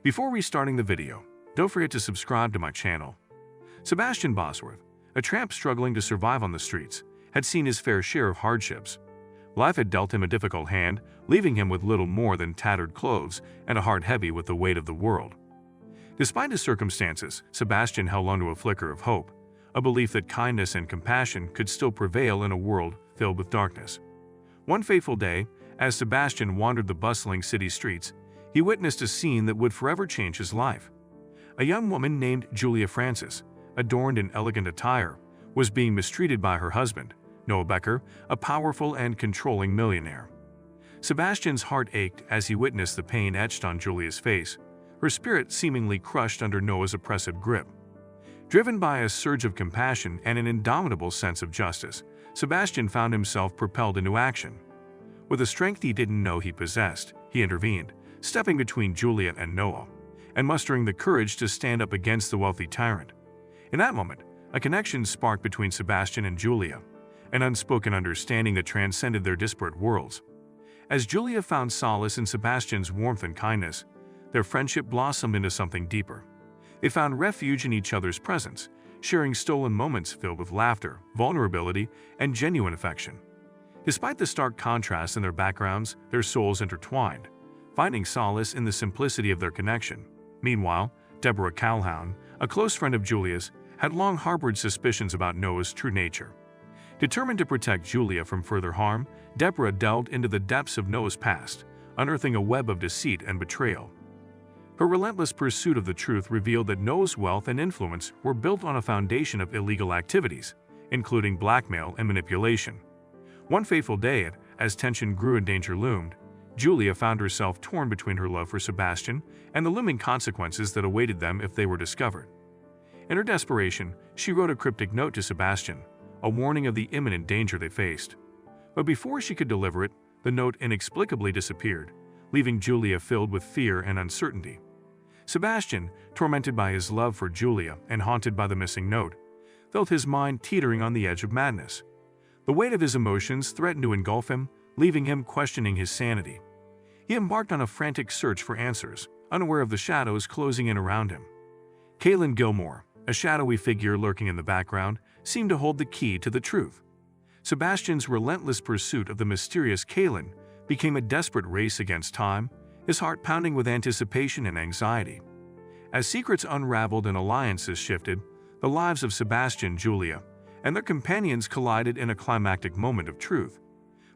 Before restarting the video, don't forget to subscribe to my channel. Sebastian Bosworth, a tramp struggling to survive on the streets, had seen his fair share of hardships. Life had dealt him a difficult hand, leaving him with little more than tattered clothes and a heart heavy with the weight of the world. Despite his circumstances, Sebastian held on to a flicker of hope, a belief that kindness and compassion could still prevail in a world filled with darkness. One fateful day, as Sebastian wandered the bustling city streets, he witnessed a scene that would forever change his life. A young woman named Julia Francis, adorned in elegant attire, was being mistreated by her husband, Noah Becker, a powerful and controlling millionaire. Sebastian's heart ached as he witnessed the pain etched on Julia's face, her spirit seemingly crushed under Noah's oppressive grip. Driven by a surge of compassion and an indomitable sense of justice, Sebastian found himself propelled into action. With a strength he didn't know he possessed, he intervened, stepping between Julia and Noah, and mustering the courage to stand up against the wealthy tyrant. In that moment, a connection sparked between Sebastian and Julia, an unspoken understanding that transcended their disparate worlds. As Julia found solace in Sebastian's warmth and kindness, their friendship blossomed into something deeper. They found refuge in each other's presence, sharing stolen moments filled with laughter, vulnerability, and genuine affection. Despite the stark contrast in their backgrounds, their souls intertwined, finding solace in the simplicity of their connection. Meanwhile, Deborah Calhoun, a close friend of Julia's, had long harbored suspicions about Noah's true nature. Determined to protect Julia from further harm, Deborah delved into the depths of Noah's past, unearthing a web of deceit and betrayal. Her relentless pursuit of the truth revealed that Noah's wealth and influence were built on a foundation of illegal activities, including blackmail and manipulation. One fateful day, as tension grew and danger loomed, Julia found herself torn between her love for Sebastian and the looming consequences that awaited them if they were discovered. In her desperation, she wrote a cryptic note to Sebastian, a warning of the imminent danger they faced. But before she could deliver it, the note inexplicably disappeared, leaving Julia filled with fear and uncertainty. Sebastian, tormented by his love for Julia and haunted by the missing note, felt his mind teetering on the edge of madness. The weight of his emotions threatened to engulf him, leaving him questioning his sanity. He embarked on a frantic search for answers, unaware of the shadows closing in around him. Kaylin Gilmore, a shadowy figure lurking in the background, seemed to hold the key to the truth. Sebastian's relentless pursuit of the mysterious Kaylin became a desperate race against time, his heart pounding with anticipation and anxiety. As secrets unraveled and alliances shifted, the lives of Sebastian, Julia, and their companions collided in a climactic moment of truth.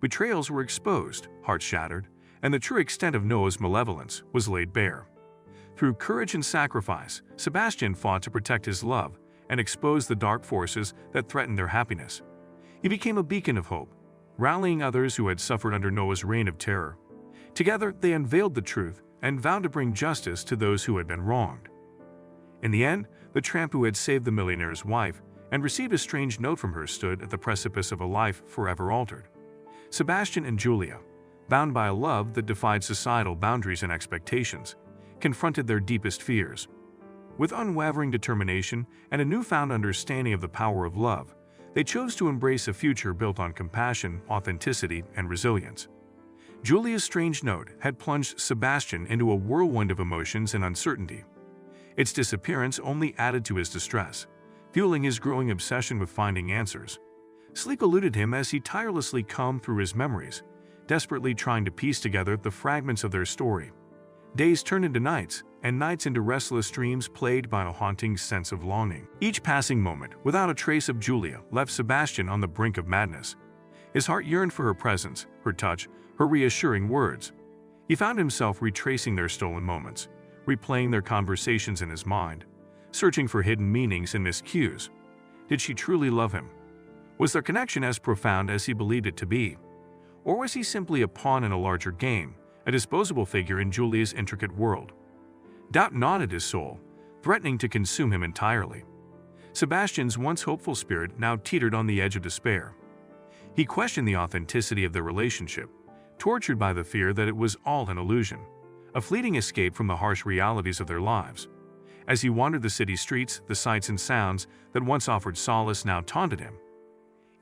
Betrayals were exposed, hearts shattered, and the true extent of Noah's malevolence was laid bare. Through courage and sacrifice, Sebastian fought to protect his love and expose the dark forces that threatened their happiness. He became a beacon of hope, rallying others who had suffered under Noah's reign of terror. Together, they unveiled the truth and vowed to bring justice to those who had been wronged. In the end, the tramp who had saved the millionaire's wife and received a strange note from her stood at the precipice of a life forever altered. Sebastian and Julia, bound by a love that defied societal boundaries and expectations, confronted their deepest fears. With unwavering determination and a newfound understanding of the power of love, they chose to embrace a future built on compassion, authenticity, and resilience. Julia's strange note had plunged Sebastian into a whirlwind of emotions and uncertainty. Its disappearance only added to his distress, fueling his growing obsession with finding answers. Sleep eluded him as he tirelessly combed through his memories, desperately trying to piece together the fragments of their story. Days turned into nights, and nights into restless dreams plagued by a haunting sense of longing. Each passing moment, without a trace of Julia, left Sebastian on the brink of madness. His heart yearned for her presence, her touch, her reassuring words. He found himself retracing their stolen moments, replaying their conversations in his mind, searching for hidden meanings and missed cues. Did she truly love him? Was their connection as profound as he believed it to be? Or was he simply a pawn in a larger game, a disposable figure in Julia's intricate world? Doubt gnawed at his soul, threatening to consume him entirely. Sebastian's once hopeful spirit now teetered on the edge of despair. He questioned the authenticity of their relationship, tortured by the fear that it was all an illusion, a fleeting escape from the harsh realities of their lives. As he wandered the city streets, the sights and sounds that once offered solace now taunted him.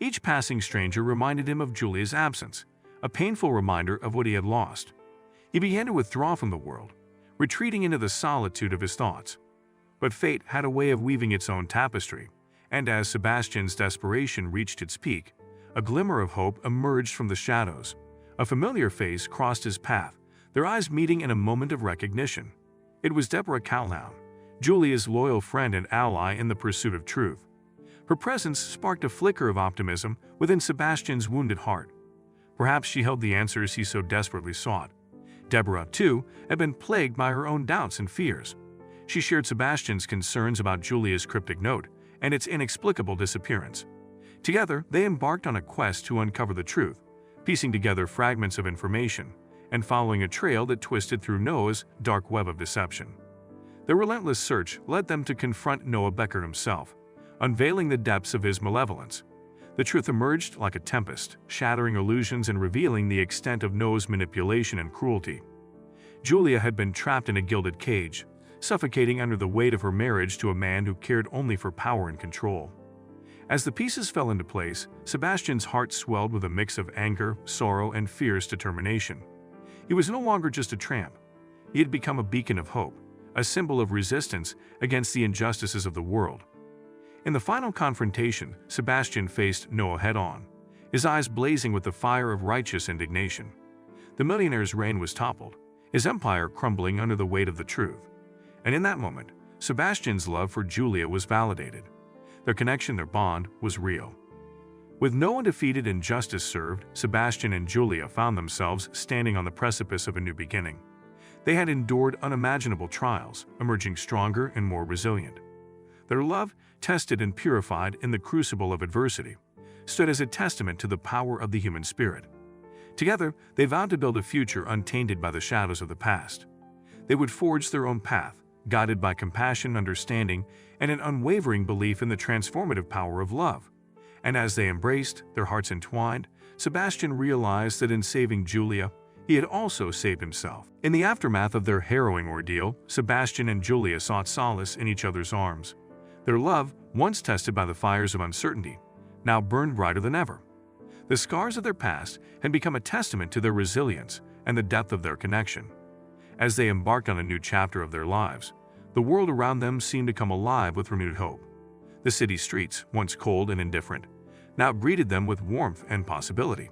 Each passing stranger reminded him of Julia's absence, a painful reminder of what he had lost. He began to withdraw from the world, retreating into the solitude of his thoughts. But fate had a way of weaving its own tapestry, and as Sebastian's desperation reached its peak, a glimmer of hope emerged from the shadows. A familiar face crossed his path, their eyes meeting in a moment of recognition. It was Deborah Calhoun, Julia's loyal friend and ally in the pursuit of truth. Her presence sparked a flicker of optimism within Sebastian's wounded heart. Perhaps she held the answers he so desperately sought. Deborah, too, had been plagued by her own doubts and fears. She shared Sebastian's concerns about Julia's cryptic note and its inexplicable disappearance. Together, they embarked on a quest to uncover the truth, piecing together fragments of information and following a trail that twisted through Noah's dark web of deception. Their relentless search led them to confront Noah Becker himself, unveiling the depths of his malevolence. The truth emerged like a tempest, shattering illusions and revealing the extent of Noah's manipulation and cruelty. Julia had been trapped in a gilded cage, suffocating under the weight of her marriage to a man who cared only for power and control. As the pieces fell into place, Sebastian's heart swelled with a mix of anger, sorrow, and fierce determination. He was no longer just a tramp. He had become a beacon of hope, a symbol of resistance against the injustices of the world. In the final confrontation, Sebastian faced Noah head-on, his eyes blazing with the fire of righteous indignation. The millionaire's reign was toppled, his empire crumbling under the weight of the truth. And in that moment, Sebastian's love for Julia was validated. Their connection, their bond, was real. With Noah defeated and justice served, Sebastian and Julia found themselves standing on the precipice of a new beginning. They had endured unimaginable trials, emerging stronger and more resilient. Their love, tested and purified in the crucible of adversity, stood as a testament to the power of the human spirit. Together, they vowed to build a future untainted by the shadows of the past. They would forge their own path, guided by compassion, understanding, and an unwavering belief in the transformative power of love. And as they embraced, their hearts entwined, Sebastian realized that in saving Julia, he had also saved himself. In the aftermath of their harrowing ordeal, Sebastian and Julia sought solace in each other's arms. Their love, once tested by the fires of uncertainty, now burned brighter than ever. The scars of their past had become a testament to their resilience and the depth of their connection. As they embarked on a new chapter of their lives, the world around them seemed to come alive with renewed hope. The city streets, once cold and indifferent, now greeted them with warmth and possibility.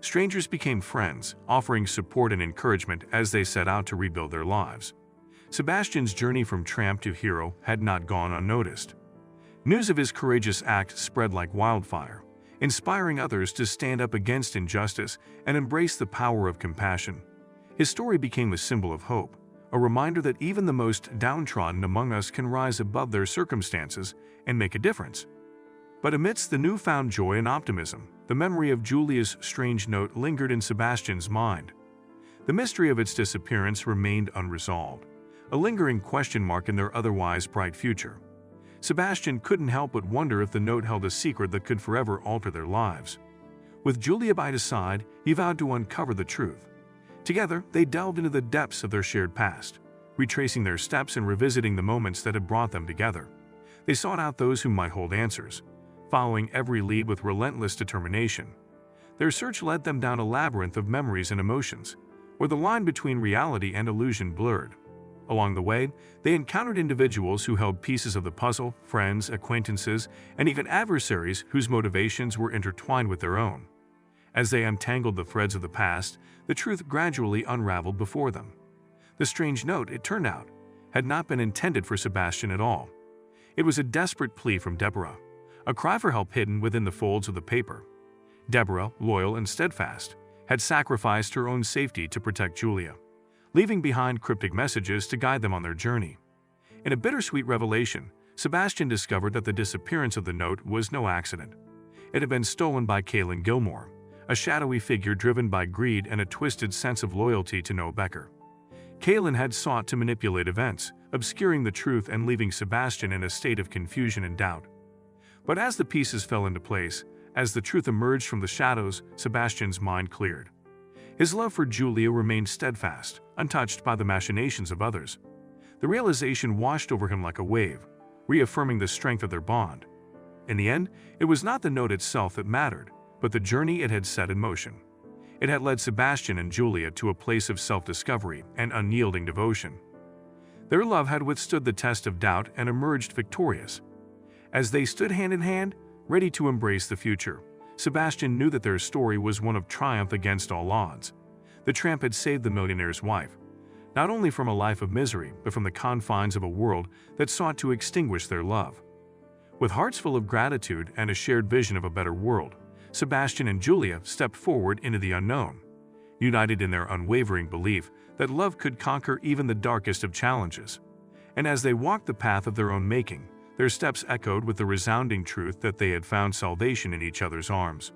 Strangers became friends, offering support and encouragement as they set out to rebuild their lives. Sebastian's journey from tramp to hero had not gone unnoticed. News of his courageous act spread like wildfire, inspiring others to stand up against injustice and embrace the power of compassion. His story became a symbol of hope, a reminder that even the most downtrodden among us can rise above their circumstances and make a difference. But amidst the newfound joy and optimism, the memory of Julia's strange note lingered in Sebastian's mind. The mystery of its disappearance remained unresolved, a lingering question mark in their otherwise bright future. Sebastian couldn't help but wonder if the note held a secret that could forever alter their lives. With Julia by his side, he vowed to uncover the truth. Together, they delved into the depths of their shared past, retracing their steps and revisiting the moments that had brought them together. They sought out those who might hold answers, following every lead with relentless determination. Their search led them down a labyrinth of memories and emotions, where the line between reality and illusion blurred. Along the way, they encountered individuals who held pieces of the puzzle, friends, acquaintances, and even adversaries whose motivations were intertwined with their own. As they untangled the threads of the past, the truth gradually unraveled before them. The strange note, it turned out, had not been intended for Sebastian at all. It was a desperate plea from Deborah, a cry for help hidden within the folds of the paper. Deborah, loyal and steadfast, had sacrificed her own safety to protect Julia, leaving behind cryptic messages to guide them on their journey. In a bittersweet revelation, Sebastian discovered that the disappearance of the note was no accident. It had been stolen by Kaylin Gilmore, a shadowy figure driven by greed and a twisted sense of loyalty to Noah Becker. Kaylin had sought to manipulate events, obscuring the truth and leaving Sebastian in a state of confusion and doubt. But as the pieces fell into place, as the truth emerged from the shadows, Sebastian's mind cleared. His love for Julia remained steadfast, untouched by the machinations of others. The realization washed over him like a wave, reaffirming the strength of their bond. In the end, it was not the note itself that mattered, but the journey it had set in motion. It had led Sebastian and Julia to a place of self-discovery and unyielding devotion. Their love had withstood the test of doubt and emerged victorious. As they stood hand in hand, ready to embrace the future, Sebastian knew that their story was one of triumph against all odds. The tramp had saved the millionaire's wife, not only from a life of misery, but from the confines of a world that sought to extinguish their love. With hearts full of gratitude and a shared vision of a better world, Sebastian and Julia stepped forward into the unknown, united in their unwavering belief that love could conquer even the darkest of challenges. And as they walked the path of their own making, their steps echoed with the resounding truth that they had found salvation in each other's arms.